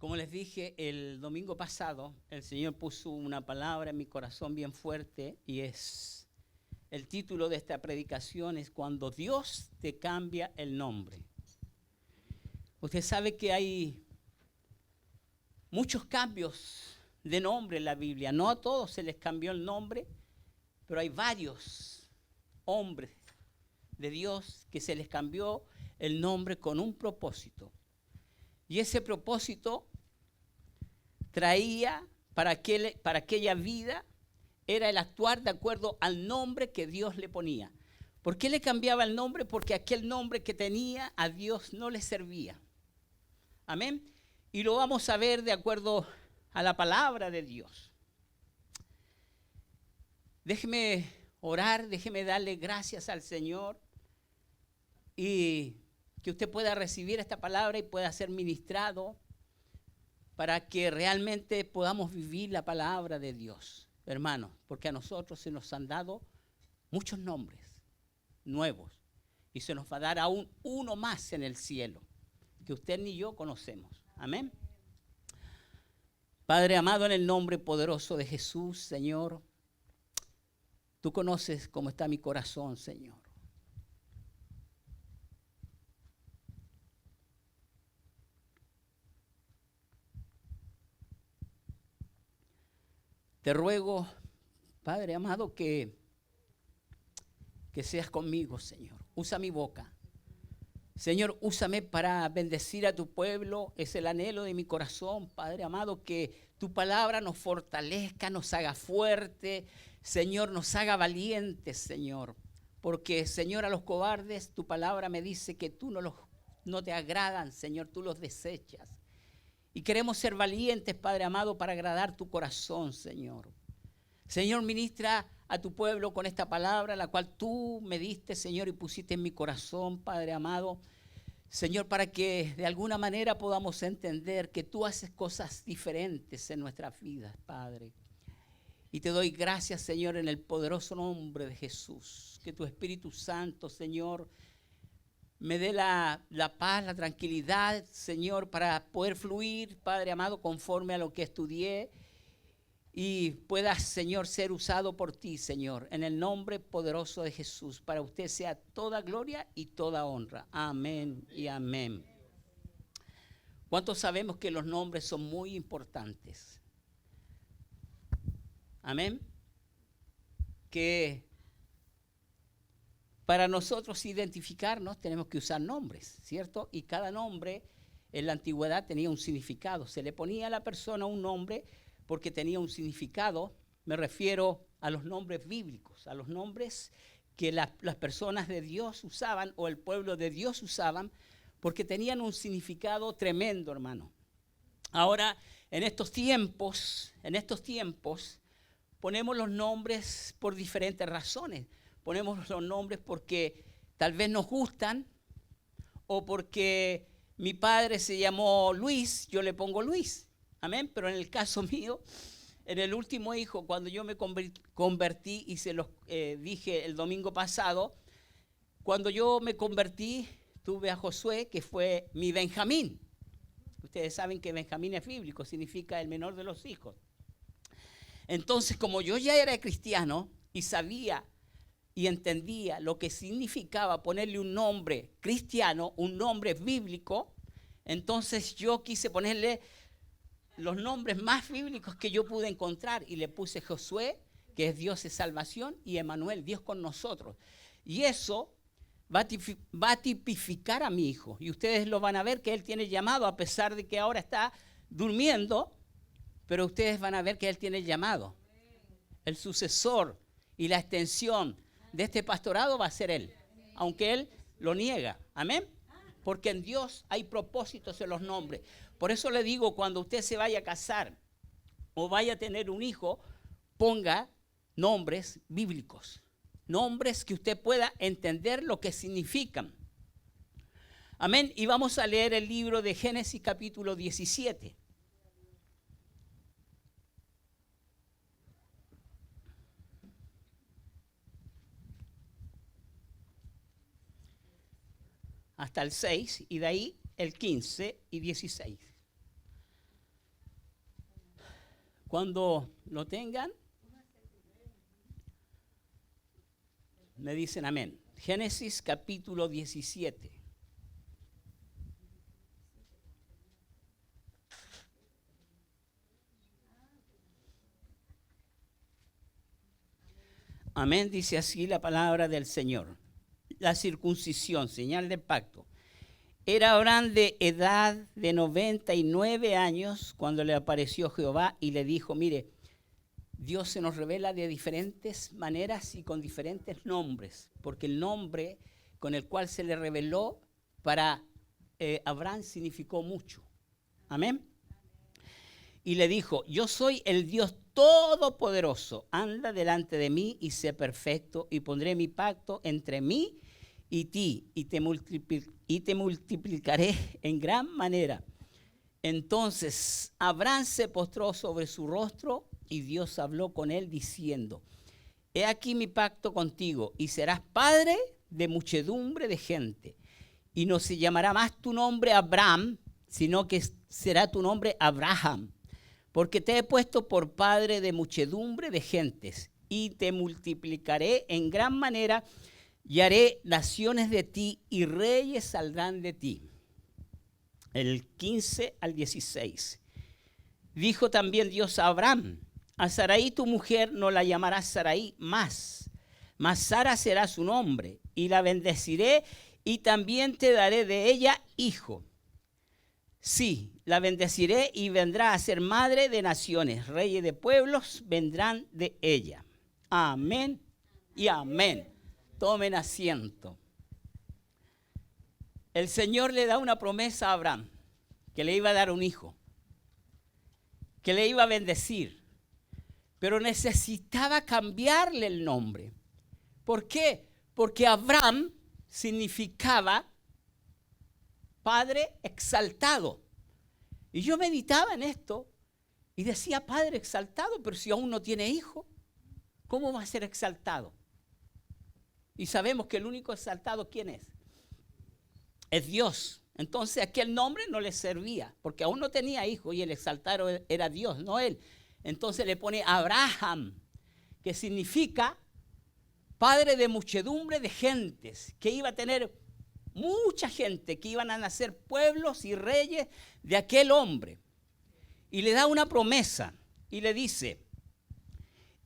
Como les dije el domingo pasado, el Señor puso una palabra en mi corazón bien fuerte y es el título de esta predicación es Cuando Dios te cambia el nombre. Usted sabe que hay muchos cambios de nombre en la Biblia. No a todos se les cambió el nombre, pero hay varios hombres de Dios que se les cambió el nombre con un propósito. Y ese propósito traía para aquella vida era el actuar de acuerdo al nombre que Dios le ponía. ¿Por qué le cambiaba el nombre? Porque aquel nombre que tenía a Dios no le servía. Amén. Y lo vamos a ver de acuerdo a la palabra de Dios. Déjeme orar, déjeme darle gracias al Señor y que usted pueda recibir esta palabra y pueda ser ministrado para que realmente podamos vivir la palabra de Dios, hermanos, porque a nosotros se nos han dado muchos nombres nuevos y se nos va a dar aún uno más en el cielo que usted ni yo conocemos. Amén. Padre amado, en el nombre poderoso de Jesús, Señor, tú conoces cómo está mi corazón, Señor. Te ruego, Padre amado, que seas conmigo, Señor. Usa mi boca. Señor, úsame para bendecir a tu pueblo. Es el anhelo de mi corazón, Padre amado, que tu palabra nos fortalezca, nos haga fuerte, Señor, nos haga valientes, Señor. Porque, Señor, a los cobardes, tu palabra me dice que tú no te agradan, Señor, tú los desechas. Y queremos ser valientes, Padre amado, para agradar tu corazón, Señor. Señor, ministra a tu pueblo con esta palabra, la cual tú me diste, Señor, y pusiste en mi corazón, Padre amado. Señor, para que de alguna manera podamos entender que tú haces cosas diferentes en nuestras vidas, Padre. Y te doy gracias, Señor, en el poderoso nombre de Jesús. Que tu Espíritu Santo, Señor, me dé la paz, la tranquilidad, Señor, para poder fluir, Padre amado, conforme a lo que estudié y pueda, Señor, ser usado por ti, Señor, en el nombre poderoso de Jesús. Para usted sea toda gloria y toda honra. Amén y amén. ¿Cuántos sabemos que los nombres son muy importantes? Amén. Que para nosotros identificarnos tenemos que usar nombres, ¿cierto? Y cada nombre en la antigüedad tenía un significado. Se le ponía a la persona un nombre porque tenía un significado. Me refiero a los nombres bíblicos, a los nombres que las personas de Dios usaban o el pueblo de Dios usaban porque tenían un significado tremendo, hermano. Ahora, en estos tiempos, ponemos los nombres por diferentes razones. Ponemos los nombres porque tal vez nos gustan o porque mi padre se llamó Luis, yo le pongo Luis. Amén, pero en el caso mío, en el último hijo, cuando yo me convertí y se los dije el domingo pasado, cuando yo me convertí, tuve a Josué, que fue mi Benjamín. Ustedes saben que Benjamín es bíblico, significa el menor de los hijos. Entonces, como yo ya era cristiano y sabía y entendía lo que significaba ponerle un nombre cristiano, un nombre bíblico, entonces yo quise ponerle los nombres más bíblicos que yo pude encontrar y le puse Josué, que es Dios de salvación, y Emanuel, Dios con nosotros. Y eso va a tipificar a mi hijo. Y ustedes lo van a ver que él tiene llamado, a pesar de que ahora está durmiendo, pero ustedes van a ver que él tiene llamado. El sucesor y la extensión de este pastorado va a ser él, aunque él lo niega. Amén. Porque en Dios hay propósitos en los nombres. Por eso le digo, cuando usted se vaya a casar o vaya a tener un hijo, ponga nombres bíblicos. Nombres que usted pueda entender lo que significan. Amén. Y vamos a leer el libro de Génesis capítulo 17. Hasta el 6 y de ahí el 15 y 16. Cuando lo tengan, me dicen amén. Génesis capítulo 17. Amén, dice así la palabra del Señor. La circuncisión, señal de pacto. Era Abraham de edad de 99 años cuando le apareció Jehová y le dijo, mire, Dios se nos revela de diferentes maneras y con diferentes nombres, porque el nombre con el cual se le reveló para Abraham significó mucho. Amén. Y le dijo, yo soy el Dios todopoderoso, anda delante de mí y sé perfecto, y pondré mi pacto entre mí y ti, y te multiplicaré en gran manera. Entonces Abraham se postró sobre su rostro, y Dios habló con él diciendo, he aquí mi pacto contigo, y serás padre de muchedumbre de gente, y no se llamará más tu nombre Abraham, sino que será tu nombre Abraham, porque te he puesto por padre de muchedumbre de gentes, y te multiplicaré en gran manera, y haré naciones de ti, y reyes saldrán de ti. El 15 al 16. Dijo también Dios a Abraham, a Sarai tu mujer no la llamarás Sarai más, mas Sara será su nombre, y la bendeciré, y también te daré de ella hijo. Sí, la bendeciré y vendrá a ser madre de naciones, reyes de pueblos vendrán de ella. Amén y amén. Tomen asiento. El Señor le da una promesa a Abraham, que le iba a dar un hijo, que le iba a bendecir, pero necesitaba cambiarle el nombre. ¿Por qué? Porque Abraham significaba Padre exaltado. Y yo meditaba en esto y decía, Padre exaltado, pero si aún no tiene hijo, ¿cómo va a ser exaltado? Y sabemos que el único exaltado, ¿quién es? Es Dios. Entonces aquel nombre no le servía, porque aún no tenía hijo y el exaltado era Dios, no él. Entonces le pone Abraham, que significa padre de muchedumbre de gentes, que iba a tener mucha gente, que iban a nacer pueblos y reyes de aquel hombre. Y le da una promesa y le dice,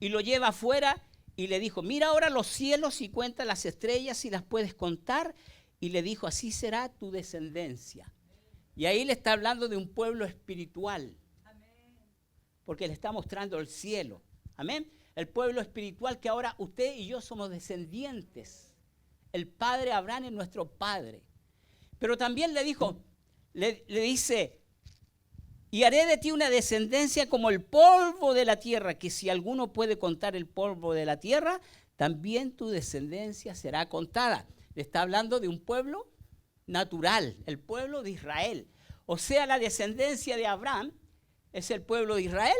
y lo lleva afuera y le dijo, mira ahora los cielos y cuenta las estrellas si las puedes contar. Y le dijo, así será tu descendencia. Y ahí le está hablando de un pueblo espiritual. Porque le está mostrando el cielo. Amén. El pueblo espiritual que ahora usted y yo somos descendientes. El padre Abraham es nuestro padre. Pero también le dijo, le dice, y haré de ti una descendencia como el polvo de la tierra, que si alguno puede contar el polvo de la tierra, también tu descendencia será contada. Le está hablando de un pueblo natural, el pueblo de Israel. O sea, la descendencia de Abraham es el pueblo de Israel,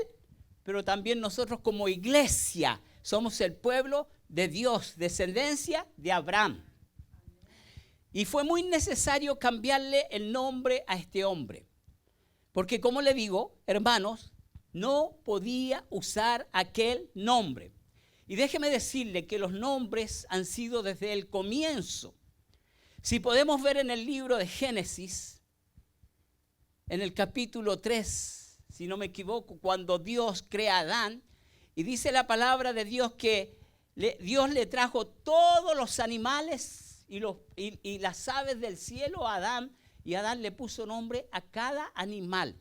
pero también nosotros como iglesia somos el pueblo de Dios, descendencia de Abraham. Y fue muy necesario cambiarle el nombre a este hombre. Porque como le digo, hermanos, no podía usar aquel nombre. Y déjeme decirle que los nombres han sido desde el comienzo. Si podemos ver en el libro de Génesis, en el capítulo 3, si no me equivoco, cuando Dios crea a Adán, y dice la palabra de Dios que Dios le trajo todos los animales y las aves del cielo a Adán, y Adán le puso nombre a cada animal.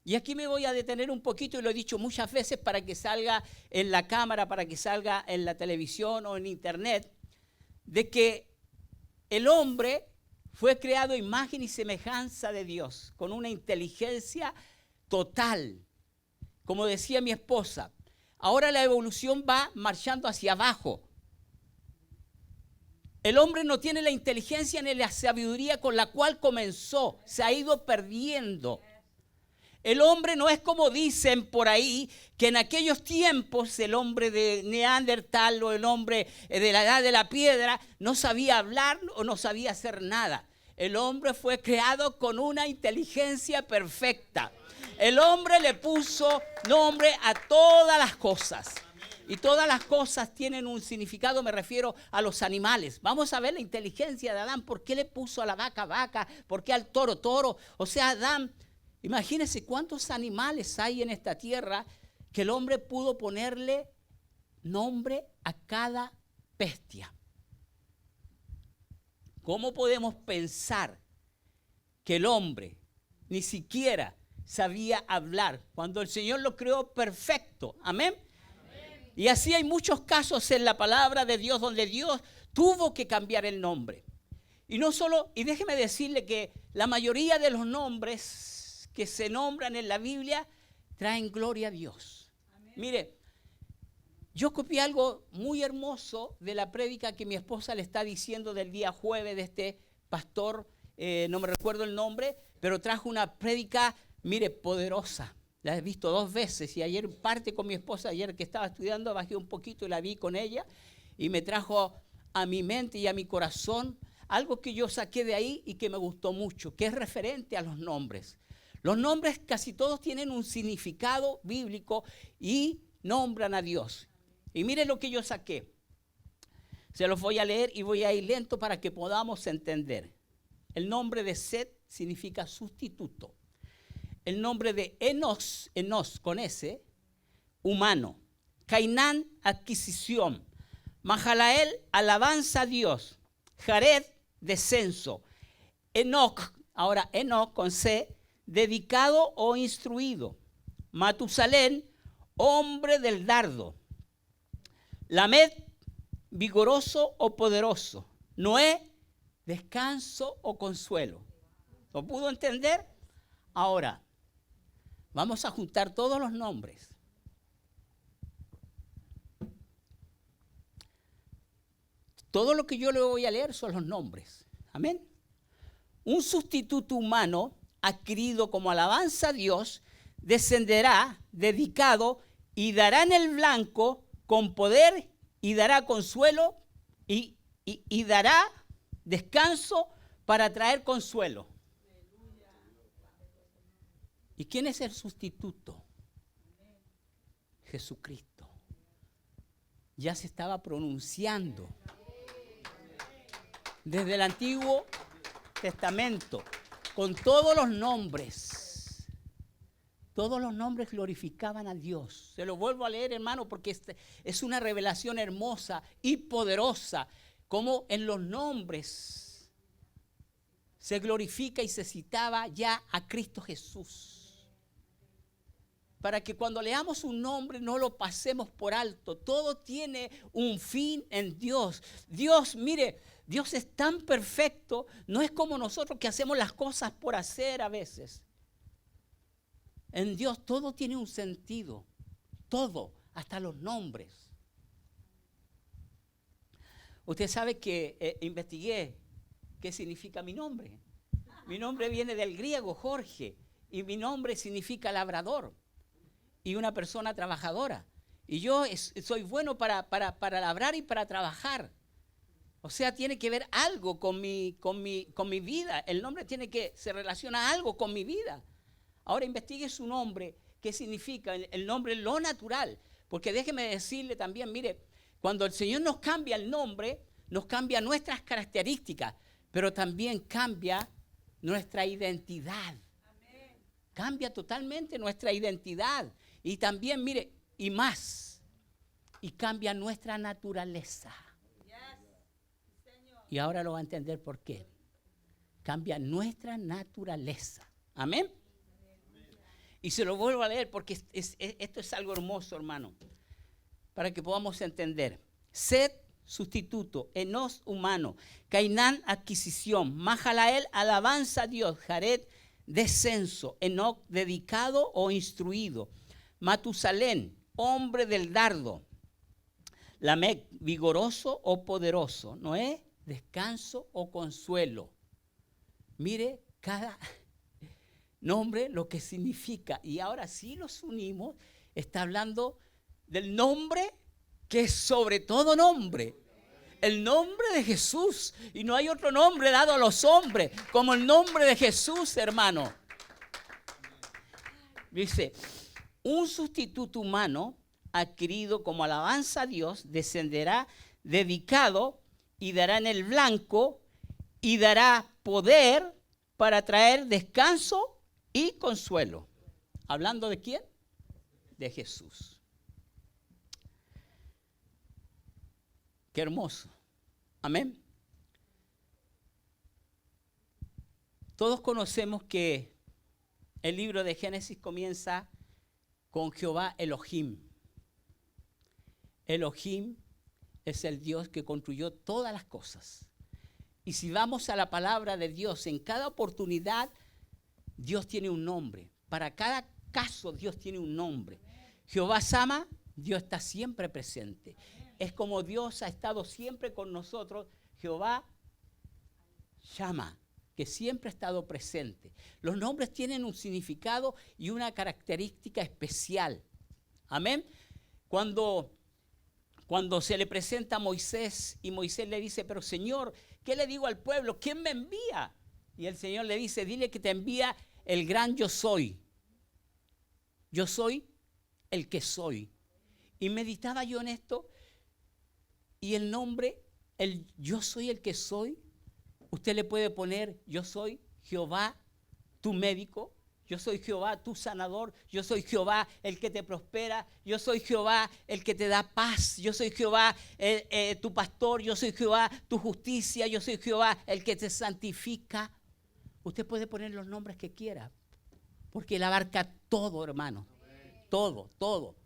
Y aquí me voy a detener un poquito, y lo he dicho muchas veces para que salga en la cámara, para que salga en la televisión o en internet, de que el hombre fue creado a imagen y semejanza de Dios, con una inteligencia total. Como decía mi esposa, ahora la evolución va marchando hacia abajo. El hombre no tiene la inteligencia ni la sabiduría con la cual comenzó, se ha ido perdiendo. El hombre no es como dicen por ahí, que en aquellos tiempos el hombre de Neandertal o el hombre de la edad de la piedra no sabía hablar o no sabía hacer nada. El hombre fue creado con una inteligencia perfecta. El hombre le puso nombre a todas las cosas. Y todas las cosas tienen un significado, me refiero a los animales. Vamos a ver la inteligencia de Adán. ¿Por qué le puso a la vaca, vaca? ¿Por qué al toro, toro? O sea, Adán, imagínense cuántos animales hay en esta tierra que el hombre pudo ponerle nombre a cada bestia. ¿Cómo podemos pensar que el hombre ni siquiera sabía hablar cuando el Señor lo creó perfecto? Amén. Y así hay muchos casos en la palabra de Dios donde Dios tuvo que cambiar el nombre. Y no solo, y déjeme decirle que la mayoría de los nombres que se nombran en la Biblia traen gloria a Dios. Amén. Mire, yo copié algo muy hermoso de la prédica que mi esposa le está diciendo del día jueves de este pastor, no me recuerdo el nombre, pero trajo una prédica, mire, poderosa. La he visto 2 veces y ayer parte con mi esposa, ayer que estaba estudiando, bajé un poquito y la vi con ella y me trajo a mi mente y a mi corazón algo que yo saqué de ahí y que me gustó mucho, que es referente a los nombres. Los nombres casi todos tienen un significado bíblico y nombran a Dios. Y mire lo que yo saqué. Se los voy a leer y voy a ir lento para que podamos entender. El nombre de Set significa sustituto. El nombre de Enos con S, humano. Cainán, adquisición. Mahalael, alabanza a Dios. Jared, descenso. Enoc, ahora Enoc con C, dedicado o instruido. Matusalén, hombre del dardo. Lamed, vigoroso o poderoso. Noé, descanso o consuelo. ¿Lo pudo entender? Ahora, vamos a juntar todos los nombres. Todo lo que yo le voy a leer son los nombres. Amén. Un sustituto humano adquirido como alabanza a Dios descenderá dedicado y dará en el blanco con poder y dará consuelo y dará descanso para traer consuelo. ¿Y quién es el sustituto? Jesucristo. Ya se estaba pronunciando desde el Antiguo Testamento con todos los nombres. Todos los nombres glorificaban a Dios. Se lo vuelvo a leer, hermano, porque es una revelación hermosa y poderosa, como en los nombres se glorifica y se citaba ya a Cristo Jesús. Para que cuando leamos un nombre no lo pasemos por alto. Todo tiene un fin en Dios. Dios, mire, Dios es tan perfecto, no es como nosotros que hacemos las cosas por hacer a veces. En Dios todo tiene un sentido, todo, hasta los nombres. Usted sabe que investigué qué significa mi nombre. Mi nombre viene del griego, Jorge, y mi nombre significa labrador y una persona trabajadora. Y yo soy bueno para labrar y para trabajar. O sea, tiene que ver algo con mi vida. El nombre se relaciona a algo con mi vida. Ahora investigue su nombre, qué significa el nombre, lo natural. Porque déjeme decirle también, mire, cuando el Señor nos cambia el nombre, nos cambia nuestras características, pero también cambia nuestra identidad. Amén. Cambia totalmente nuestra identidad. Y también, mire, y más, y cambia nuestra naturaleza. Y ahora lo va a entender por qué. Cambia nuestra naturaleza. Amén. Y se lo vuelvo a leer porque esto es algo hermoso, hermano, para que podamos entender. Set, sustituto. Enos, humano. Cainán, adquisición. Mahalael, alabanza a Dios. Jared, descenso. Enoc, dedicado o instruido. Matusalén, hombre del dardo. Lamec, vigoroso o poderoso. Noé, descanso o consuelo. Mire cada nombre lo que significa. Y ahora si los unimos, está hablando del nombre que es sobre todo nombre. El nombre de Jesús. Y no hay otro nombre dado a los hombres como el nombre de Jesús, hermano. Dice, un sustituto humano adquirido como alabanza a Dios descenderá dedicado y dará en el blanco y dará poder para traer descanso y consuelo. ¿Hablando de quién? De Jesús. Qué hermoso. Amén. Todos conocemos que el libro de Génesis comienza con Jehová Elohim. Elohim es el Dios que construyó todas las cosas. Y si vamos a la palabra de Dios, en cada oportunidad Dios tiene un nombre. Para cada caso Dios tiene un nombre. Jehová Sama, Dios está siempre presente. Es como Dios ha estado siempre con nosotros. Jehová Shama, que siempre ha estado presente. Los nombres tienen un significado y una característica especial. Amén. Cuando se le presenta a Moisés y Moisés le dice, pero Señor, ¿qué le digo al pueblo? ¿Quién me envía? Y el Señor le dice, dile que te envía el gran yo soy. Yo soy el que soy. Y meditaba yo en esto y el nombre, el yo soy el que soy, usted le puede poner, yo soy Jehová, tu médico. Yo soy Jehová, tu sanador. Yo soy Jehová, el que te prospera. Yo soy Jehová, el que te da paz. Yo soy Jehová, tu pastor. Yo soy Jehová, tu justicia. Yo soy Jehová, el que te santifica. Usted puede poner los nombres que quiera, porque Él abarca todo, hermano. Todo, todo.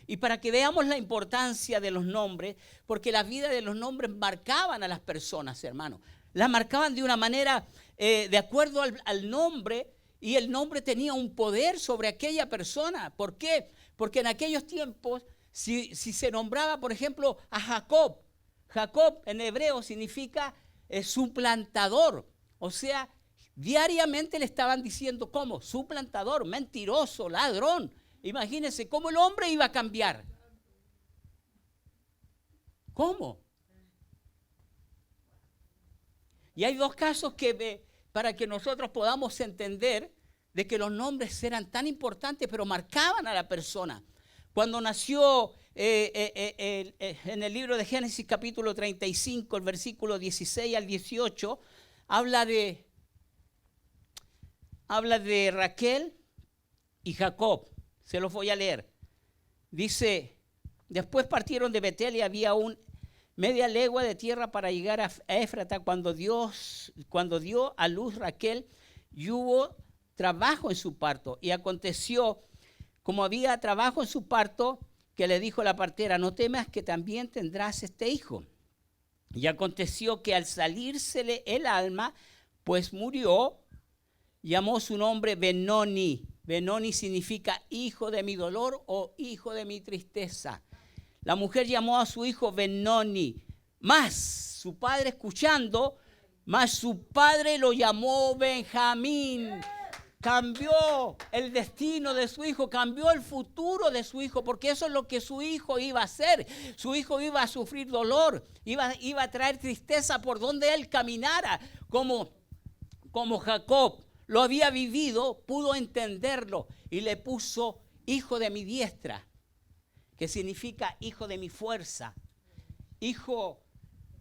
Y para que veamos la importancia de los nombres, porque la vida de los nombres marcaban a las personas, hermano. Las marcaban de una manera, de acuerdo al nombre. Y el nombre tenía un poder sobre aquella persona. ¿Por qué? Porque en aquellos tiempos, si se nombraba, por ejemplo, a Jacob. Jacob en hebreo significa suplantador. O sea, diariamente le estaban diciendo, ¿cómo? Suplantador, mentiroso, ladrón. Imagínense cómo el hombre iba a cambiar. ¿Cómo? Y hay dos casos que para que nosotros podamos entender de que los nombres eran tan importantes, pero marcaban a la persona. Cuando nació en el libro de Génesis capítulo 35, el versículo 16 al 18, habla de Raquel y Jacob. Se los voy a leer. Dice, después partieron de Betel y había media legua de tierra para llegar a Éfrata cuando dio a luz Raquel y hubo trabajo en su parto. Y aconteció, como había trabajo en su parto, que le dijo la partera, no temas que también tendrás este hijo. Y aconteció que al salírsele el alma, pues murió, llamó su nombre Benoni. Benoni significa hijo de mi dolor o hijo de mi tristeza. La mujer llamó a su hijo Benoni, más su padre escuchando, más su padre lo llamó Benjamín. Cambió el destino de su hijo, cambió el futuro de su hijo, porque eso es lo que su hijo iba a hacer. Su hijo iba a sufrir dolor, iba a traer tristeza por donde él caminara, como Jacob lo había vivido, pudo entenderlo y le puso hijo de mi diestra, que significa hijo de mi fuerza, hijo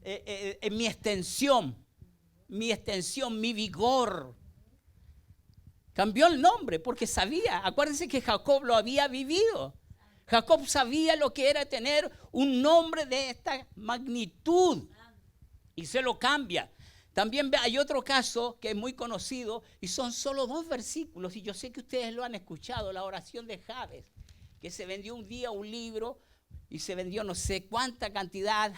en mi extensión, mi vigor. Cambió el nombre porque sabía, acuérdense que Jacob lo había vivido. Jacob sabía lo que era tener un nombre de esta magnitud y se lo cambia. También hay otro caso que es muy conocido y son solo 2 versículos y yo sé que ustedes lo han escuchado, la oración de Jabes, que se vendió un día un libro y se vendió no sé cuánta cantidad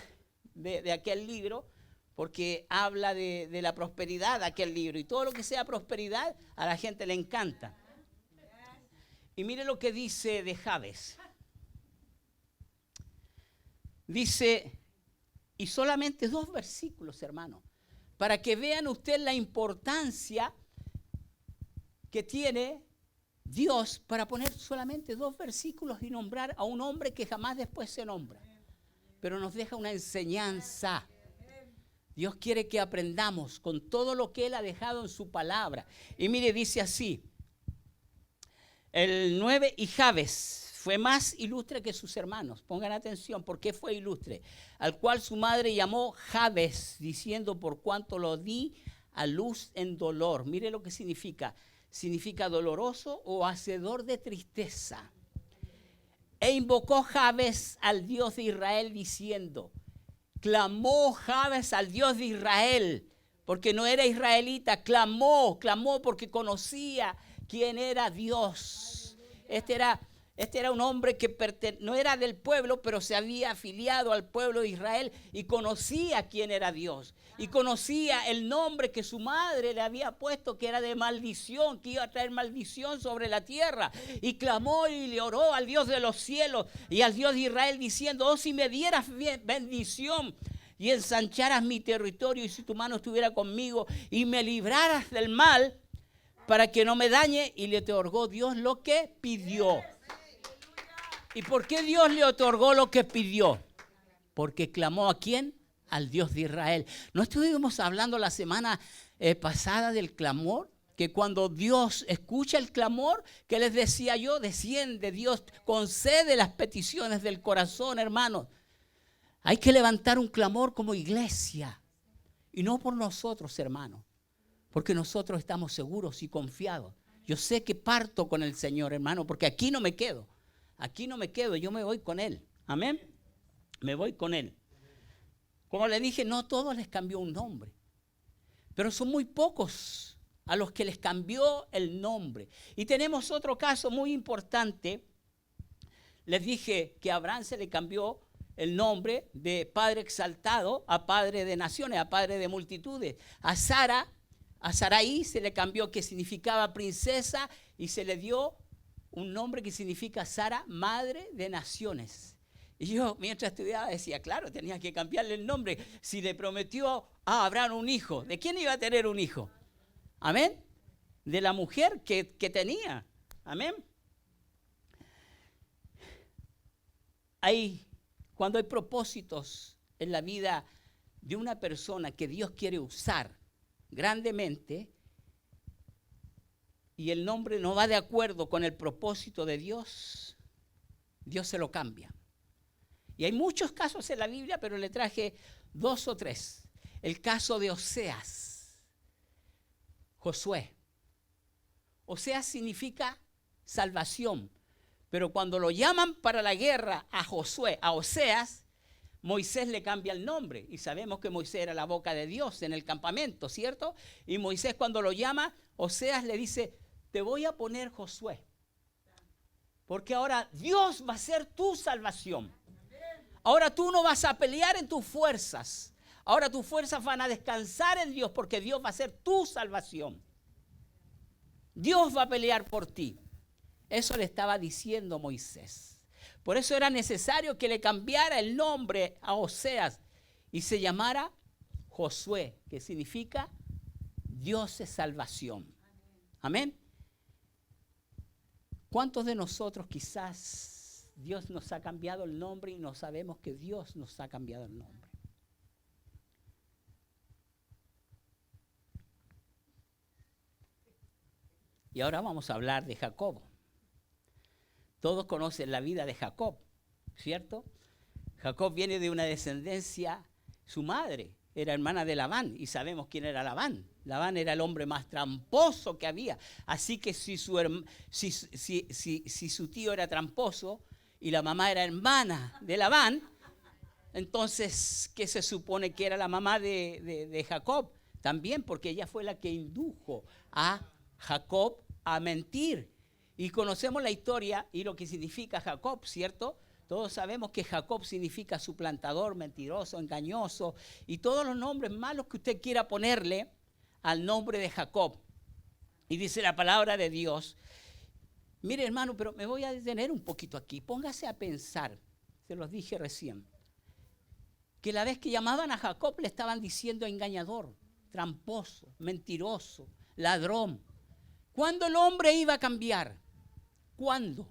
de aquel libro, porque habla de la prosperidad de aquel libro. Y todo lo que sea prosperidad a la gente le encanta. Y mire lo que dice de Jabes. Dice, y solamente 2 versículos, hermano, para que vean ustedes la importancia que tiene Dios para poner solamente 2 versículos y nombrar a un hombre que jamás después se nombra. Pero nos deja una enseñanza. Dios quiere que aprendamos con todo lo que Él ha dejado en su palabra. Y mire, dice así, el 9, y Jabes fue más ilustre que sus hermanos. Pongan atención, ¿por qué fue ilustre? Al cual su madre llamó Jabes, diciendo, por cuanto lo di a luz en dolor. Mire lo que significa. Significa doloroso o hacedor de tristeza. E invocó Jabes al Dios de Israel diciendo, clamó Jabes al Dios de Israel, porque no era israelita, clamó porque conocía quién era Dios. Este era un hombre que no era del pueblo, pero se había afiliado al pueblo de Israel y conocía quién era Dios. Y conocía el nombre que su madre le había puesto, que era de maldición, que iba a traer maldición sobre la tierra. Y clamó y le oró al Dios de los cielos y al Dios de Israel diciendo, oh, si me dieras bendición y ensancharas mi territorio y si tu mano estuviera conmigo y me libraras del mal para que no me dañe. Y le otorgó Dios lo que pidió. ¿Y por qué Dios le otorgó lo que pidió? Porque clamó ¿a quién? Al Dios de Israel. ¿No estuvimos hablando la semana pasada del clamor? Que cuando Dios escucha el clamor, ¿qué les decía yo? Desciende Dios, concede las peticiones del corazón, hermanos. Hay que levantar un clamor como iglesia. Y no por nosotros, hermanos. Porque nosotros estamos seguros y confiados. Yo sé que parto con el Señor, hermano, porque aquí no me quedo. Aquí no me quedo, yo me voy con Él. Amén. Me voy con Él. Como le dije, no todos les cambió un nombre. Pero son muy pocos a los que les cambió el nombre. Y tenemos otro caso muy importante. Les dije que a Abraham se le cambió el nombre de Padre exaltado a Padre de naciones, a Padre de multitudes. A Sarai se le cambió, que significaba princesa, y se le dio un nombre que significa Sara, madre de naciones. Y yo, mientras estudiaba, decía, claro, tenía que cambiarle el nombre. Si le prometió a Abraham un hijo, ¿de quién iba a tener un hijo? Amén. De la mujer que tenía. Amén. Cuando hay propósitos en la vida de una persona que Dios quiere usar grandemente, y el nombre no va de acuerdo con el propósito de Dios, Dios se lo cambia. Y hay muchos casos en la Biblia, pero le traje 2 o 3. El caso de Oseas, Josué. Oseas significa salvación, pero cuando lo llaman para la guerra a Josué, a Oseas, Moisés le cambia el nombre. Y sabemos que Moisés era la boca de Dios en el campamento, ¿cierto? Y Moisés cuando lo llama, Oseas le dice, te voy a poner Josué, porque ahora Dios va a ser tu salvación. Ahora tú no vas a pelear en tus fuerzas. Ahora tus fuerzas van a descansar en Dios, porque Dios va a ser tu salvación. Dios va a pelear por ti. Eso le estaba diciendo Moisés. Por eso era necesario que le cambiara el nombre a Oseas y se llamara Josué, que significa Dios es salvación. Amén. ¿Cuántos de nosotros quizás Dios nos ha cambiado el nombre y no sabemos que Dios nos ha cambiado el nombre? Y ahora vamos a hablar de Jacob. Todos conocen la vida de Jacob, ¿cierto? Jacob viene de una descendencia, su madre era hermana de Labán y sabemos quién era Labán. Labán era el hombre más tramposo que había. Así que si su tío era tramposo y la mamá era hermana de Labán, entonces, ¿qué se supone que era la mamá de Jacob? También porque ella fue la que indujo a Jacob a mentir. Y conocemos la historia y lo que significa Jacob, ¿cierto? Todos sabemos que Jacob significa suplantador, mentiroso, engañoso y todos los nombres malos que usted quiera ponerle al nombre de Jacob. Y dice la palabra de Dios. Mire, hermano, pero me voy a detener un poquito aquí. Póngase a pensar, se los dije recién, que la vez que llamaban a Jacob le estaban diciendo engañador, tramposo, mentiroso, ladrón. ¿Cuándo el hombre iba a cambiar? ¿Cuándo?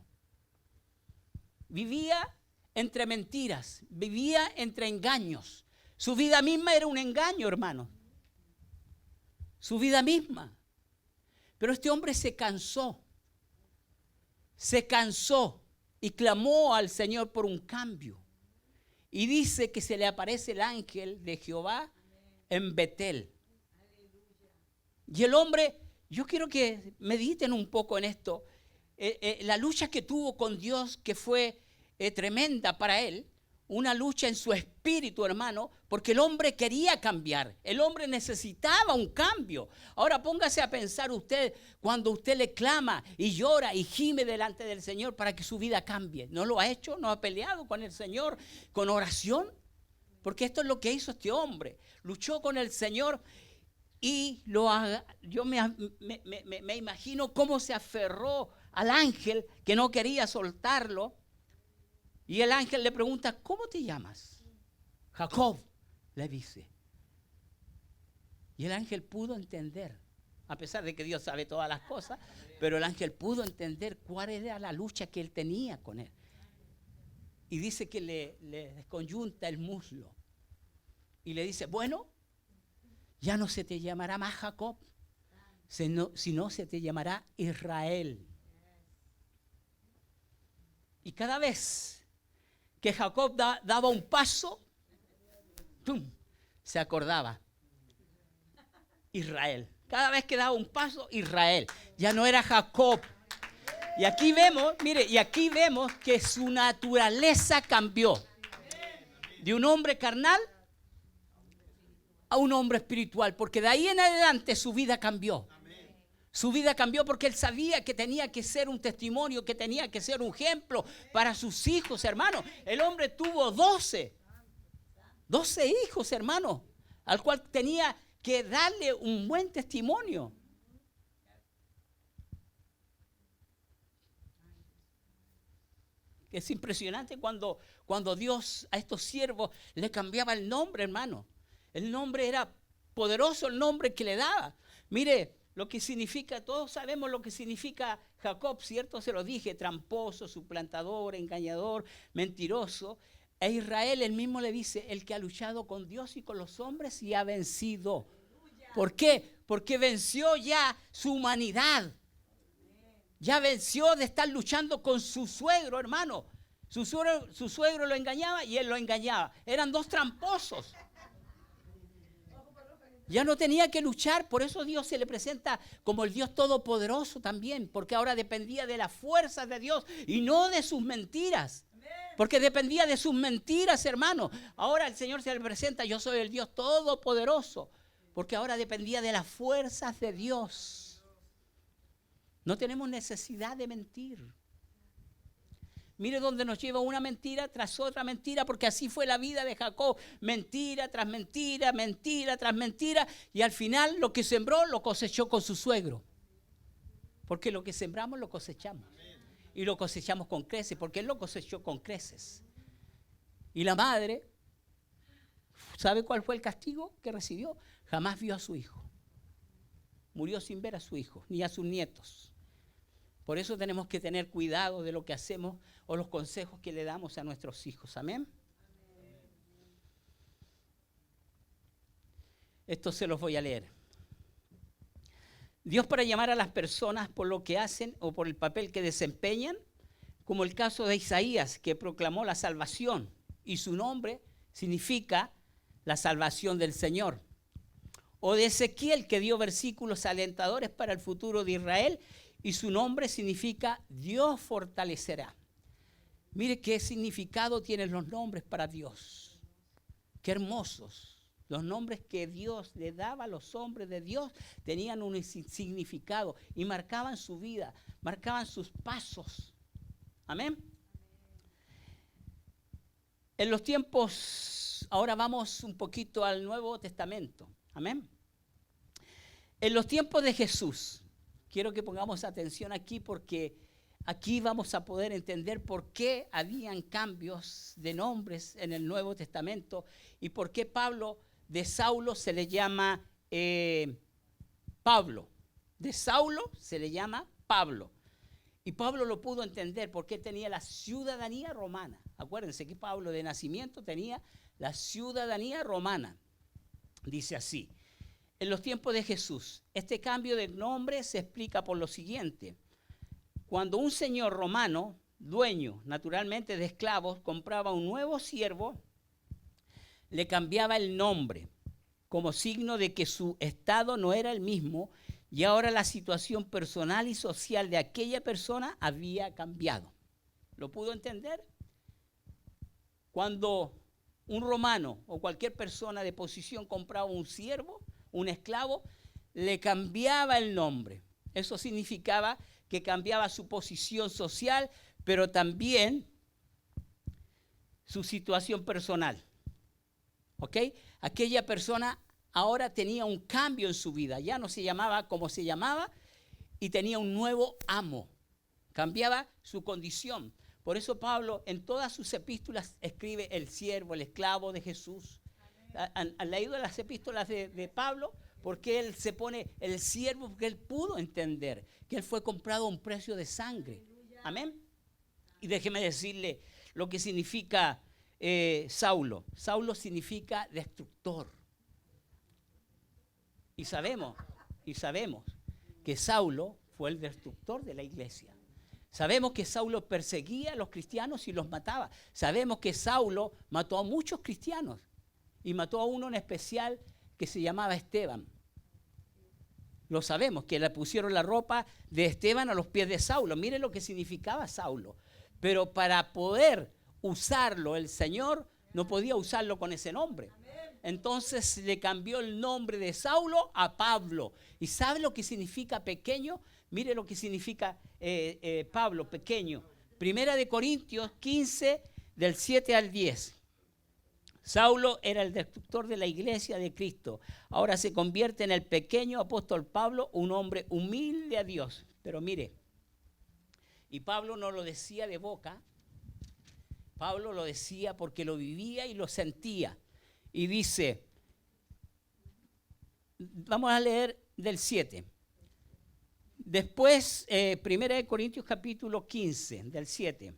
Vivía entre mentiras, vivía entre engaños, Su vida misma era un engaño, hermano. Su vida misma. Pero este hombre se cansó y clamó al Señor por un cambio. Y dice que se le aparece el ángel de Jehová en Betel. Y el hombre, yo quiero que mediten un poco en esto. La lucha que tuvo con Dios, que fue tremenda para él, una lucha en su espíritu, hermano, porque el hombre quería cambiar, el hombre necesitaba un cambio. Ahora póngase a pensar usted, cuando usted le clama y llora y gime delante del Señor para que su vida cambie. ¿No lo ha hecho? ¿No ha peleado con el Señor con oración? Porque esto es lo que hizo este hombre. Luchó con el Señor y yo me imagino cómo se aferró al ángel que no quería soltarlo. Y el ángel le pregunta, ¿cómo te llamas? Jacob, le dice. Y el ángel pudo entender, a pesar de que Dios sabe todas las cosas, pero el ángel pudo entender cuál era la lucha que él tenía con él. Y dice que le desconyunta el muslo. Y le dice, bueno, ya no se te llamará más Jacob, sino se te llamará Israel. Y cada vez que Jacob daba un paso, ¡pum!, se acordaba. Israel. Cada vez que daba un paso, Israel. Ya no era Jacob. Y aquí vemos, mire, que su naturaleza cambió. De un hombre carnal a un hombre espiritual. Porque de ahí en adelante su vida cambió. Su vida cambió porque él sabía que tenía que ser un testimonio, que tenía que ser un ejemplo para sus hijos, hermano. El hombre tuvo 12 hijos, hermano, al cual tenía que darle un buen testimonio. Es impresionante cuando Dios a estos siervos le cambiaba el nombre, hermano. El nombre era poderoso, el nombre que le daba. Mire, lo que significa, todos sabemos lo que significa Jacob, ¿cierto? Se lo dije, tramposo, suplantador, engañador, mentiroso. A Israel él mismo le dice, el que ha luchado con Dios y con los hombres y ha vencido. ¿Por qué? Porque venció ya su humanidad. Ya venció de estar luchando con su suegro, hermano. Su suegro lo engañaba y él lo engañaba. Eran dos tramposos. Ya no tenía que luchar, por eso Dios se le presenta como el Dios todopoderoso también, porque ahora dependía de las fuerzas de Dios y no de sus mentiras. Porque dependía de sus mentiras, hermano. Ahora el Señor se le presenta, yo soy el Dios todopoderoso, porque ahora dependía de las fuerzas de Dios. No tenemos necesidad de mentir. Mire dónde nos lleva una mentira tras otra mentira, porque así fue la vida de Jacob. Mentira tras mentira, mentira tras mentira. Y al final lo que sembró lo cosechó con su suegro. Porque lo que sembramos lo cosechamos. Y lo cosechamos con creces, porque él lo cosechó con creces. Y la madre, ¿sabe cuál fue el castigo que recibió? Jamás vio a su hijo. Murió sin ver a su hijo, ni a sus nietos. Por eso tenemos que tener cuidado de lo que hacemos o los consejos que le damos a nuestros hijos. Amén. Esto se los voy a leer. Dios, para llamar a las personas por lo que hacen o por el papel que desempeñan, como el caso de Isaías, que proclamó la salvación y su nombre significa la salvación del Señor. O de Ezequiel, que dio versículos alentadores para el futuro de Israel y su nombre significa Dios fortalecerá. Mire qué significado tienen los nombres para Dios. Qué hermosos. Los nombres que Dios le daba a los hombres de Dios tenían un significado y marcaban su vida, marcaban sus pasos. Amén. En los tiempos, ahora vamos un poquito al Nuevo Testamento. Amén. En los tiempos de Jesús, quiero que pongamos atención aquí porque aquí vamos a poder entender por qué habían cambios de nombres en el Nuevo Testamento y por qué Pablo de Saulo se le llama Pablo. De Saulo se le llama Pablo. Y Pablo lo pudo entender porque tenía la ciudadanía romana. Acuérdense que Pablo de nacimiento tenía la ciudadanía romana. Dice así: en los tiempos de Jesús, este cambio de nombre se explica por lo siguiente. Cuando un señor romano, dueño naturalmente de esclavos, compraba un nuevo siervo, le cambiaba el nombre como signo de que su estado no era el mismo y ahora la situación personal y social de aquella persona había cambiado. ¿Lo pudo entender? Cuando un romano o cualquier persona de posición compraba un siervo, un esclavo, le cambiaba el nombre. Eso significaba que cambiaba su posición social, pero también su situación personal. ¿Ok? Aquella persona ahora tenía un cambio en su vida. Ya no se llamaba como se llamaba y tenía un nuevo amo. Cambiaba su condición. Por eso Pablo en todas sus epístolas escribe el siervo, el esclavo de Jesús. ¿Han leído las epístolas de Pablo? Porque él se pone el siervo, porque él pudo entender que él fue comprado a un precio de sangre. Amén. Y déjeme decirle lo que significa Saulo. Saulo significa destructor. Y sabemos que Saulo fue el destructor de la iglesia. Sabemos que Saulo perseguía a los cristianos y los mataba. Sabemos que Saulo mató a muchos cristianos y mató a uno en especial que se llamaba Esteban. Lo sabemos, que le pusieron la ropa de Esteban a los pies de Saulo. Miren lo que significaba Saulo. Pero para poder usarlo, el Señor no podía usarlo con ese nombre. Entonces le cambió el nombre de Saulo a Pablo. ¿Y sabe lo que significa pequeño? Mire lo que significa Pablo, pequeño. Primera de Corintios 15, del 7 al 10. Saulo era el destructor de la iglesia de Cristo. Ahora se convierte en el pequeño apóstol Pablo, un hombre humilde a Dios. Pero mire, y Pablo no lo decía de boca. Pablo lo decía porque lo vivía y lo sentía. Y dice, vamos a leer del 7. Después, 1 Corintios capítulo 15, del 7.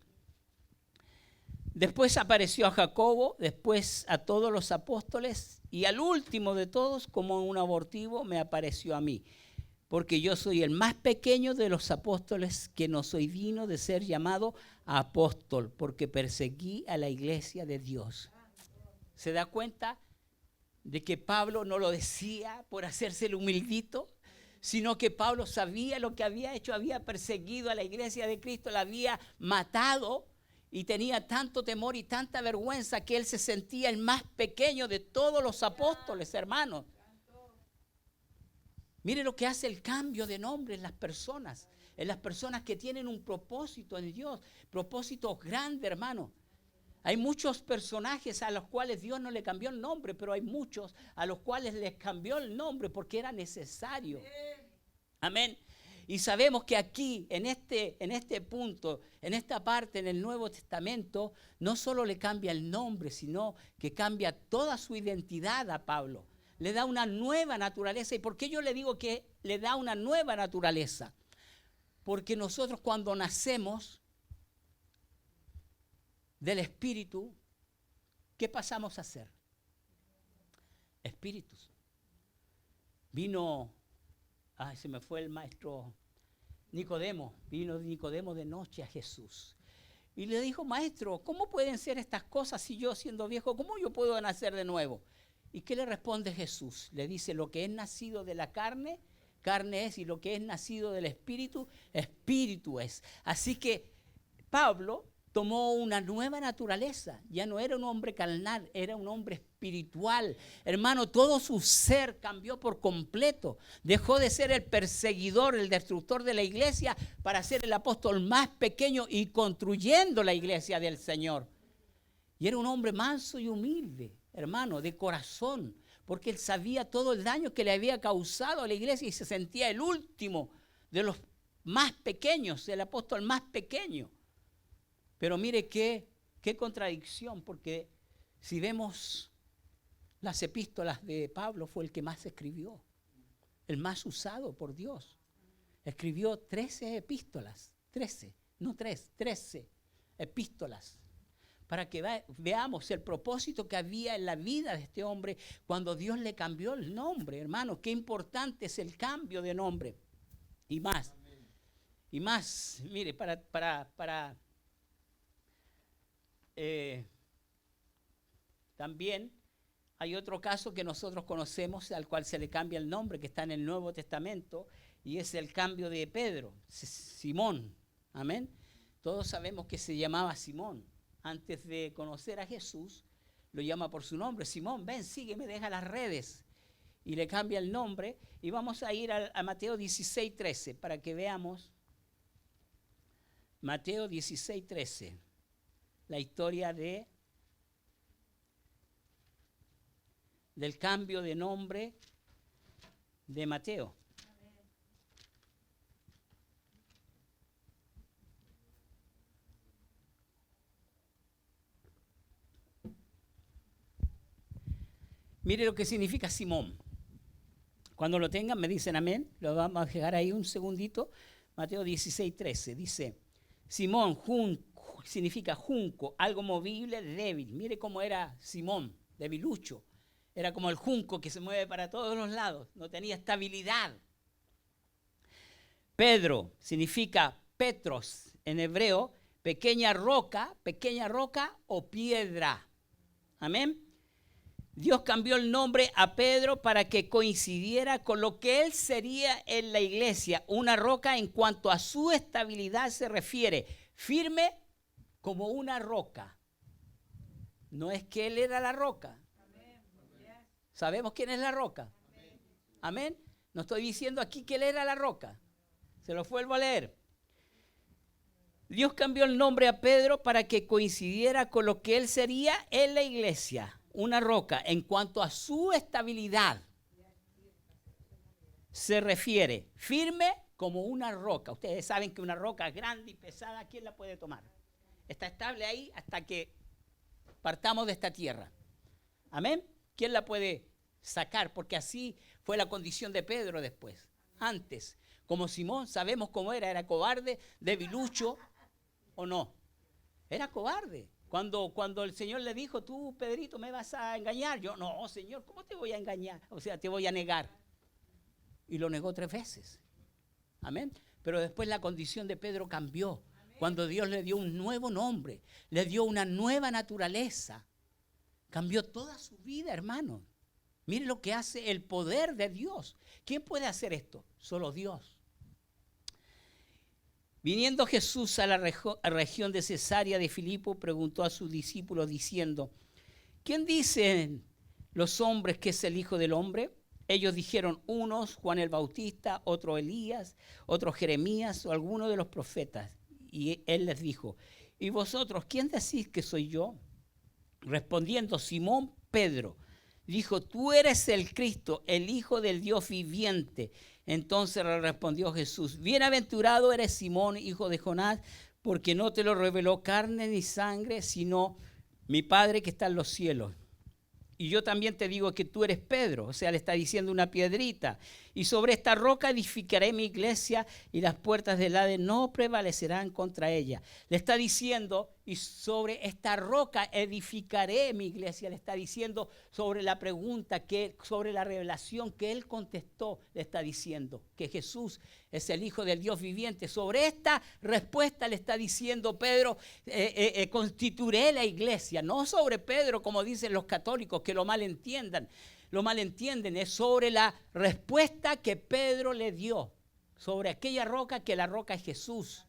Después apareció a Jacobo, después a todos los apóstoles, y al último de todos, como un abortivo, me apareció a mí. Porque yo soy el más pequeño de los apóstoles, que no soy digno de ser llamado apóstol, porque perseguí a la iglesia de Dios. ¿Se da cuenta de que Pablo no lo decía por hacerse el humildito? Sino que Pablo sabía lo que había hecho, había perseguido a la iglesia de Cristo, la había matado y tenía tanto temor y tanta vergüenza que él se sentía el más pequeño de todos los apóstoles, hermanos. Mire lo que hace el cambio de nombre en las personas que tienen un propósito en Dios, propósitos grandes, hermano. Hay muchos personajes a los cuales Dios no le cambió el nombre, pero hay muchos a los cuales les cambió el nombre porque era necesario. Amén. Y sabemos que aquí, en este punto, en esta parte, en el Nuevo Testamento, no solo le cambia el nombre, sino que cambia toda su identidad a Pablo. Le da una nueva naturaleza. ¿Y por qué yo le digo que le da una nueva naturaleza? Porque nosotros cuando nacemos del Espíritu, ¿qué pasamos a ser? Espíritus. Se me fue el maestro Nicodemo, vino Nicodemo de noche a Jesús. Y le dijo, maestro, ¿cómo pueden ser estas cosas si yo siendo viejo, cómo yo puedo nacer de nuevo? ¿Y qué le responde Jesús? Le dice, lo que es nacido de la carne, carne es, y lo que es nacido del Espíritu, Espíritu es. Así que Pablo tomó una nueva naturaleza. Ya no era un hombre carnal, era un hombre espiritual. Hermano, todo su ser cambió por completo. Dejó de ser el perseguidor, el destructor de la iglesia, para ser el apóstol más pequeño y construyendo la iglesia del Señor. Y era un hombre manso y humilde, hermano, de corazón, porque él sabía todo el daño que le había causado a la iglesia y se sentía el último de los más pequeños, el apóstol más pequeño. Pero mire qué contradicción, porque si vemos las epístolas de Pablo, fue el que más escribió, el más usado por Dios. Escribió 13 epístolas. 13, no 3, 13 epístolas. Para que veamos el propósito que había en la vida de este hombre cuando Dios le cambió el nombre, hermano. Qué importante es el cambio de nombre. Y más, y más, mire, también hay otro caso que nosotros conocemos al cual se le cambia el nombre, que está en el Nuevo Testamento, y es el cambio de Pedro, Simón. Amén. Todos sabemos que se llamaba Simón. Antes de conocer a Jesús, lo llama por su nombre. Simón, ven, sígueme, deja las redes. Y le cambia el nombre. Y vamos a ir a Mateo 16, 13 para que veamos. Mateo 16, 13. La historia del cambio de nombre de Mateo. Mire lo que significa Simón. Cuando lo tengan me dicen amén. Lo vamos a dejar ahí un segundito. Mateo 16, 13 dice, Simón, significa junco, algo movible, débil. Mire cómo era Simón, debilucho. Era como el junco que se mueve para todos los lados. No tenía estabilidad. Pedro significa Petros en hebreo, pequeña roca o piedra. Amén. Dios cambió el nombre a Pedro para que coincidiera con lo que él sería en la iglesia, una roca en cuanto a su estabilidad se refiere, firme como una roca. No es que él era la roca. ¿Sabemos quién es la roca? Amén. No estoy diciendo aquí que él era la roca. Se lo vuelvo a leer. Dios cambió el nombre a Pedro para que coincidiera con lo que él sería en la iglesia. Una roca en cuanto a su estabilidad se refiere, firme como una roca. Ustedes saben que una roca grande y pesada, ¿quién la puede tomar? Está estable ahí hasta que partamos de esta tierra. Amén. ¿Quién la puede sacar? Porque así fue la condición de Pedro después. Antes, como Simón, sabemos cómo era cobarde, debilucho o no. Era cobarde. Cuando el Señor le dijo, tú, Pedrito, me vas a engañar. Yo, no, Señor, ¿cómo te voy a engañar? O sea, te voy a negar. Y lo negó 3 veces. Amén. Pero después la condición de Pedro cambió. Amén. Cuando Dios le dio un nuevo nombre, le dio una nueva naturaleza. Cambió toda su vida, hermano. Mire lo que hace el poder de Dios. ¿Quién puede hacer esto? Solo Dios. Viniendo Jesús a la región de Cesarea de Filipo, preguntó a sus discípulos diciendo, ¿quién dicen los hombres que es el Hijo del Hombre? Ellos dijeron, unos Juan el Bautista, otro Elías, otro Jeremías o alguno de los profetas. Y él les dijo, ¿y vosotros quién decís que soy yo? Respondiendo Simón Pedro, dijo, tú eres el Cristo, el Hijo del Dios viviente. Entonces le respondió Jesús, bienaventurado eres Simón, hijo de Jonás, porque no te lo reveló carne ni sangre, sino mi Padre que está en los cielos. Y yo también te digo que tú eres Pedro, o sea, le está diciendo una piedrita. Y sobre esta roca edificaré mi iglesia y las puertas del Hades no prevalecerán contra ella. Le está diciendo, y sobre esta roca edificaré mi iglesia. Le está diciendo sobre la pregunta, sobre la revelación que él contestó. Le está diciendo que Jesús es el Hijo del Dios viviente. Sobre esta respuesta le está diciendo Pedro, constituiré la iglesia. No sobre Pedro, como dicen los católicos, que lo malentiendan. Lo malentienden, es sobre la respuesta que Pedro le dio, sobre aquella roca, que la roca es Jesús.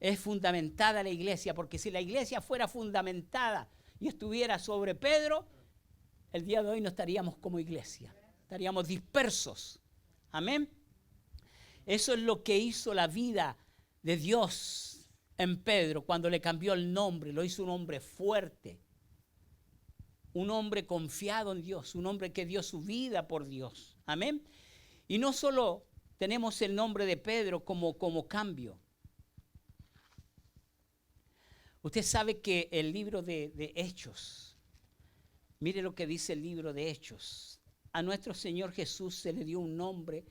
Es fundamentada la iglesia, porque si la iglesia fuera fundamentada y estuviera sobre Pedro, el día de hoy no estaríamos como iglesia, estaríamos dispersos. Amén. Eso es lo que hizo la vida de Dios en Pedro cuando le cambió el nombre, lo hizo un hombre fuerte. Un hombre confiado en Dios, un hombre que dio su vida por Dios. Amén. Y no solo tenemos el nombre de Pedro como cambio. Usted sabe que el libro de Hechos, mire lo que dice el libro de Hechos. A nuestro Señor Jesús se le dio un nombre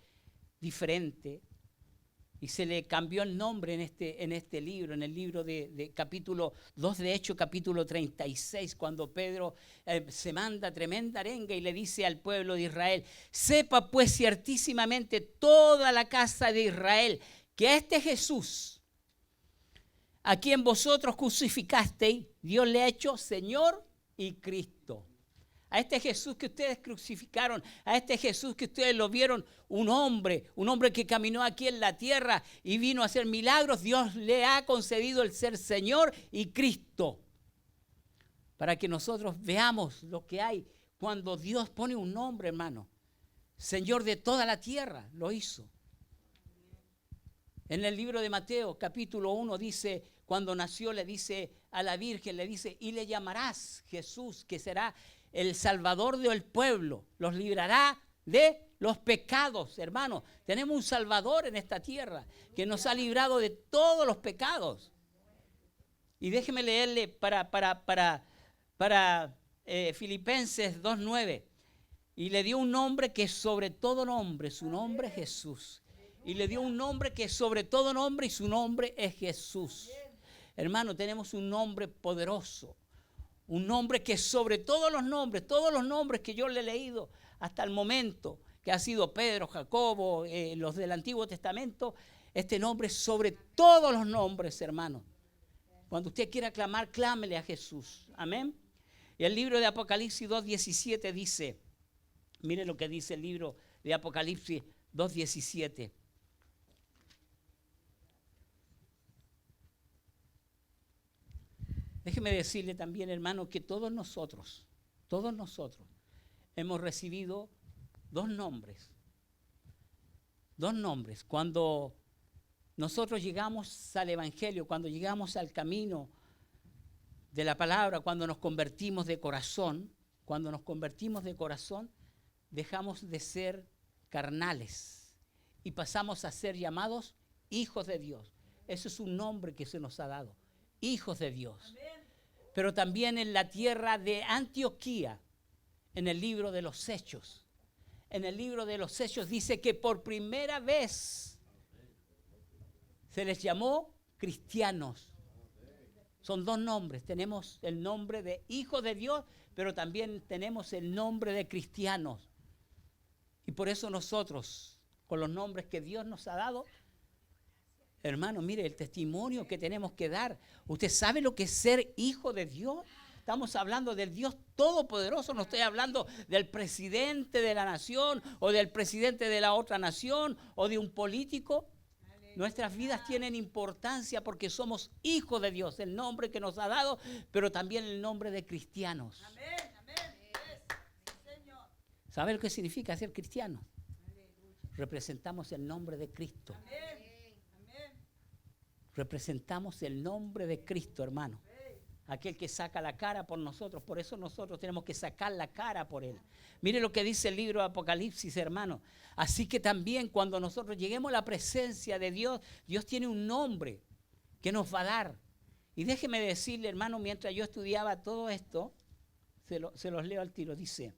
diferente Y se le cambió el nombre en este libro, en el libro de capítulo 2 de Hechos, capítulo 36, cuando Pedro se manda tremenda arenga y le dice al pueblo de Israel: sepa pues ciertísimamente toda la casa de Israel que a este Jesús, a quien vosotros crucificasteis, Dios le ha hecho Señor y Cristo. A este Jesús que ustedes crucificaron, a este Jesús que ustedes lo vieron, un hombre que caminó aquí en la tierra y vino a hacer milagros, Dios le ha concedido el ser Señor y Cristo. Para que nosotros veamos lo que hay cuando Dios pone un nombre, hermano. Señor de toda la tierra, lo hizo. En el libro de Mateo, capítulo 1, dice, cuando nació le dice a la Virgen, le dice, y le llamarás Jesús, que será el Salvador del pueblo, los librará de los pecados, hermanos. Tenemos un Salvador en esta tierra que nos ha librado de todos los pecados. Y déjeme leerle para Filipenses 2:9. Y le dio un nombre que sobre todo nombre, su nombre es Jesús. Y le dio un nombre que sobre todo nombre y su nombre es Jesús. Hermano, tenemos un nombre poderoso. Un nombre que sobre todos los nombres que yo le he leído hasta el momento, que ha sido Pedro, Jacobo, los del Antiguo Testamento, este nombre es sobre todos los nombres, hermano. Cuando usted quiera clamar, clámele a Jesús. Amén. Y el libro de Apocalipsis 2:17 dice, mire lo que dice el libro de Apocalipsis 2:17. Déjeme decirle también, hermano, que todos nosotros hemos recibido dos nombres. Dos nombres. Cuando nosotros llegamos al Evangelio, cuando llegamos al camino de la palabra, cuando nos convertimos de corazón, dejamos de ser carnales y pasamos a ser llamados hijos de Dios. Ese es un nombre que se nos ha dado, hijos de Dios. Amén. Pero también en la tierra de Antioquía, en el libro de los Hechos, dice que por primera vez se les llamó cristianos. Son dos nombres. Tenemos el nombre de hijos de Dios, pero también tenemos el nombre de cristianos. Y por eso nosotros, con los nombres que Dios nos ha dado, hermano, mire el testimonio que tenemos que dar. ¿Usted sabe lo que es ser hijo de Dios? Estamos hablando del Dios Todopoderoso, no estoy hablando del presidente de la nación o del presidente de la otra nación o de un político. Nuestras vidas tienen importancia porque somos hijos de Dios, el nombre que nos ha dado, pero también el nombre de cristianos. Amén, amén. ¿Sabe lo que significa ser cristiano? Representamos el nombre de Cristo. Amén. Representamos el nombre de Cristo, hermano. Aquel que saca la cara por nosotros. Por eso nosotros tenemos que sacar la cara por Él. Mire lo que dice el libro de Apocalipsis, hermano. Así que también cuando nosotros lleguemos a la presencia de Dios, Dios tiene un nombre que nos va a dar. Y déjeme decirle, hermano, mientras yo estudiaba todo esto, se los leo al tiro. Dice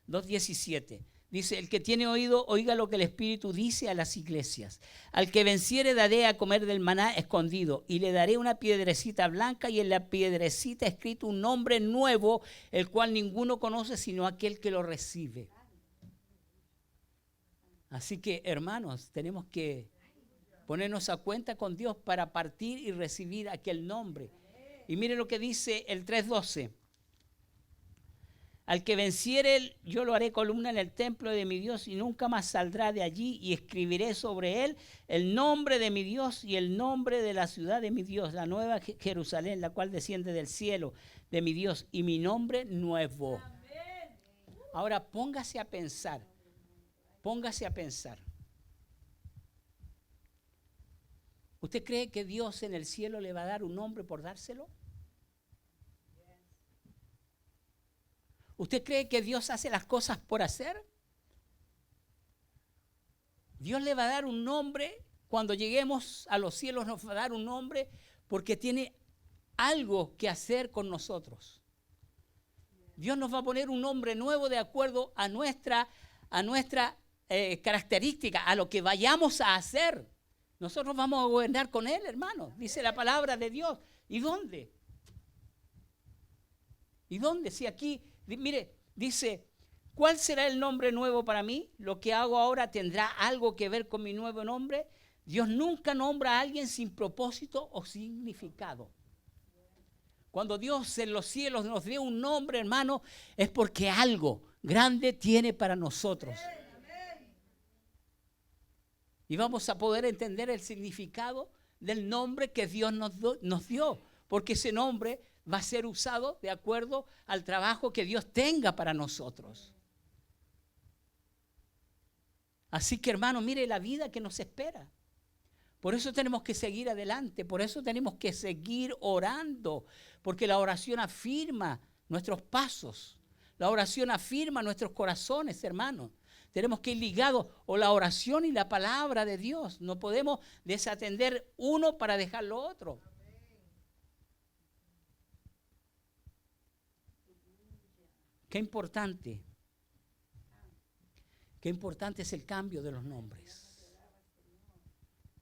2:17. Dice, el que tiene oído, oiga lo que el Espíritu dice a las iglesias. Al que venciere daré a comer del maná escondido, y le daré una piedrecita blanca, y en la piedrecita escrito un nombre nuevo, el cual ninguno conoce sino aquel que lo recibe. Así que, hermanos, tenemos que ponernos a cuenta con Dios para partir y recibir aquel nombre. Y mire lo que dice el 3:12. Al que venciere, yo lo haré columna en el templo de mi Dios y nunca más saldrá de allí, y escribiré sobre él el nombre de mi Dios y el nombre de la ciudad de mi Dios, la nueva Jerusalén, la cual desciende del cielo de mi Dios, y mi nombre nuevo. Amén. Ahora póngase a pensar. ¿Usted cree que Dios en el cielo le va a dar un nombre por dárselo? ¿Usted cree que Dios hace las cosas por hacer? Dios le va a dar un nombre, cuando lleguemos a los cielos nos va a dar un nombre porque tiene algo que hacer con nosotros. Dios nos va a poner un nombre nuevo de acuerdo a nuestra característica, a lo que vayamos a hacer. Nosotros vamos a gobernar con Él, hermano. Dice la palabra de Dios. ¿Y dónde? ¿Y dónde? Si aquí, mire, dice, ¿cuál será el nombre nuevo para mí? ¿Lo que hago ahora tendrá algo que ver con mi nuevo nombre? Dios nunca nombra a alguien sin propósito o significado. Cuando Dios en los cielos nos dé un nombre, hermano, es porque algo grande tiene para nosotros. Y vamos a poder entender el significado del nombre que Dios nos dio, porque ese nombre va a ser usado de acuerdo al trabajo que Dios tenga para nosotros. Así que, hermano, mire la vida que nos espera. Por eso tenemos que seguir adelante, por eso tenemos que seguir orando, porque la oración afirma nuestros pasos, la oración afirma nuestros corazones, hermanos. Tenemos que ir ligados a la oración y la palabra de Dios. No podemos desatender uno para dejar lo otro. Qué importante es el cambio de los nombres.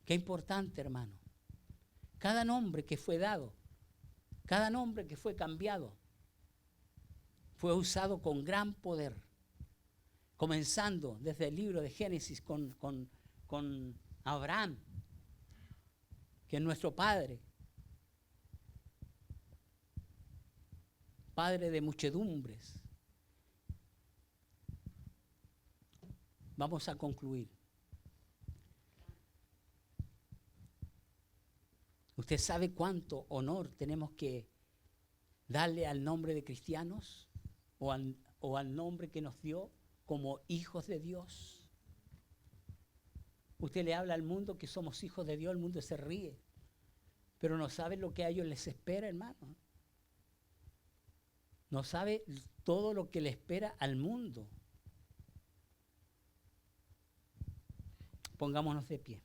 Qué importante, hermano. Cada nombre que fue dado, cada nombre que fue cambiado, fue usado con gran poder. Comenzando desde el libro de Génesis con Abraham, que es nuestro padre, padre de muchedumbres. Vamos a concluir. ¿Usted sabe cuánto honor tenemos que darle al nombre de cristianos o al nombre que nos dio como hijos de Dios? Usted le habla al mundo que somos hijos de Dios, el mundo se ríe, pero no sabe lo que a ellos les espera, hermano. No sabe todo lo que le espera al mundo. Pongámonos de pie.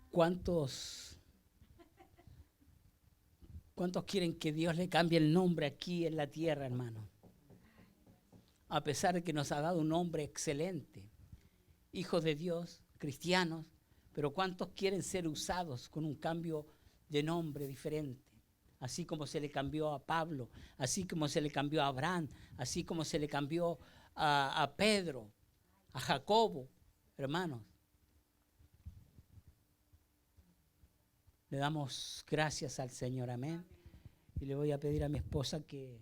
¿Cuántos quieren que Dios le cambie el nombre aquí en la tierra, hermano? A pesar de que nos ha dado un nombre excelente, hijos de Dios, cristianos, pero ¿cuántos quieren ser usados con un cambio de nombre diferente? Así como se le cambió a Pablo, así como se le cambió a Abraham, así como se le cambió a Pedro, a Jacobo, hermanos. Le damos gracias al Señor, amén. Y le voy a pedir a mi esposa que